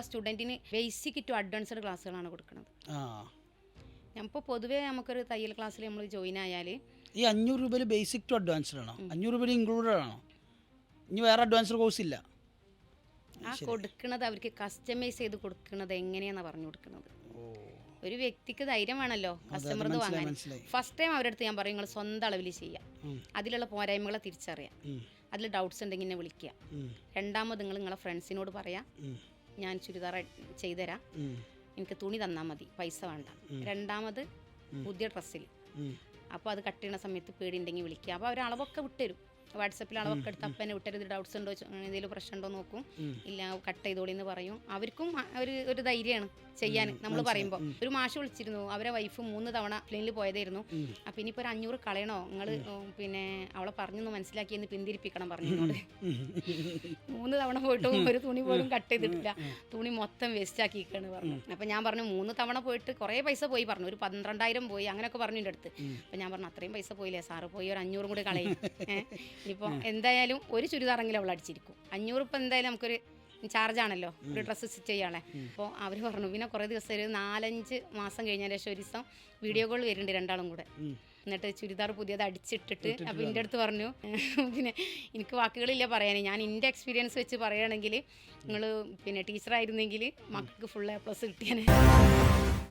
സ്റ്റുഡൻറ്റിന് basic to advanced ക്ലാസ്സുകളാണ് കൊടുക്കുന്നത്. ഞാനിപ്പോൾ പൊതുവേ നമുക്കൊരു തയ്യൽ ക്ലാസ്സിൽ നമ്മൾ ജോയിൻ ആയാൽ ഈ 500 രൂപയിൽ ബേസിക് ടു അഡ്വാൻസ്ഡ് ആണോ? 500 രൂപയിൽ ഇൻക്ലൂഡഡ് ആണോ? ഇനി വേറെ അഡ്വാൻസ്ഡ് കോഴ്സ് ഇല്ല? ആ കൊടുക്കുന്നത് അവർക്ക് കസ്റ്റമൈസ് ചെയ്ത് കൊടുക്കുന്നത് എങ്ങനെയാണെന്ന് പറഞ്ഞു കൊടുക്കുന്നത്. ഒരു വ്യക്തിക്ക് ധൈര്യം വേണമല്ലോ കസ്റ്റമർ വാങ്ങാൻ. ഫസ്റ്റ് ടൈം അവരുടെ അടുത്ത് ഞാൻ പറയും നിങ്ങൾ സ്വന്തം അളവിൽ ചെയ്യാം, അതിലുള്ള പോരായ്മകളെ തിരിച്ചറിയാം, അതിൽ ഡൗട്ട്സ് ഉണ്ടെങ്കിൽ എന്നെ വിളിക്കുക. രണ്ടാമത് നിങ്ങളെ ഫ്രണ്ട്സിനോട് പറയാം ഞാൻ ചുരിദാർ ചെയ്തുതരാം, എനിക്ക് തുണി തന്നാൽ മതി, പൈസ വേണ്ട. രണ്ടാമത് പുതിയ ഡ്രസ്സിൽ അപ്പോൾ അത് കട്ട് ചെയ്യുന്ന സമയത്ത് പേടിയുണ്ടെങ്കിൽ വിളിക്കുക. അപ്പോൾ അവർ അളവൊക്കെ വിട്ടുതരും, വാട്സപ്പിൽ അളവൊക്കെ എടുത്ത് അപ്പനെ വിട്ടരുത്, ഡൗട്ട്സ് ഉണ്ടോ, എന്തെങ്കിലും പ്രശ്നമുണ്ടോ നോക്കും, ഇല്ല കട്ട് ചെയ്തോളി എന്ന് പറയും. അവർക്കും ഒരു ധൈര്യമാണ് ചെയ്യാൻ. നമ്മൾ പറയുമ്പോൾ ഒരു മാഷ് വിളിച്ചിരുന്നു, അവരെ വൈഫ് 3 തവണ പ്ലെയിനിൽ പോയതായിരുന്നു. അപ്പം ഇനിയിപ്പോൾ ഒരു 500 കളയണോ നിങ്ങൾ, പിന്നെ അവളെ പറഞ്ഞൊന്ന് മനസ്സിലാക്കിയെന്ന് പിന്തിരിപ്പിക്കണം പറഞ്ഞു. 3 തവണ പോയിട്ടും ഒരു തുണി പോലും കട്ട് ചെയ്തിട്ടില്ല, തുണി മൊത്തം വേസ്റ്റ് ആക്കിയിരിക്കുകയാണ് പറഞ്ഞു. അപ്പം ഞാൻ പറഞ്ഞു 3 തവണ പോയിട്ട് കുറേ പൈസ പോയി പറഞ്ഞു, ഒരു 12,000 പോയി അങ്ങനെയൊക്കെ പറഞ്ഞു എൻ്റെ അടുത്ത്. അപ്പം ഞാൻ പറഞ്ഞു അത്രയും പൈസ പോയില്ലേ സാറ്, പോയി ഒരു 500 കൂടി കളയും. ഇനിയിപ്പോൾ എന്തായാലും ഒരു ചുരിദാറെങ്കിലും അവൾ അടിച്ചിരിക്കും. 500 ഇപ്പം എന്തായാലും നമുക്കൊരു ചാർജാണല്ലോ ഒരു ഡ്രസ്സ് സ്റ്റിച്ച് ചെയ്യാളെ. അപ്പോൾ അവർ പറഞ്ഞു പിന്നെ കുറേ ദിവസം ഒരു 4-5 മാസം കഴിഞ്ഞതിന് ശേഷം ഒരു ദിവസം വീഡിയോ കോൾ വരുന്നുണ്ട് രണ്ടാളും കൂടെ. എന്നിട്ട് ചുരിദാർ പുതിയത് അടിച്ചിട്ടിട്ട് അപ്പോൾ എൻ്റെ അടുത്ത് പറഞ്ഞു പിന്നെ എനിക്ക് വാക്കുകളില്ല പറയാൻ, ഞാൻ എൻ്റെ എക്സ്പീരിയൻസ് വെച്ച് പറയുകയാണെങ്കിൽ നിങ്ങൾ പിന്നെ ടീച്ചറായിരുന്നെങ്കിൽ മക്കൾക്ക് ഫുൾ A+ കിട്ടിയാൽ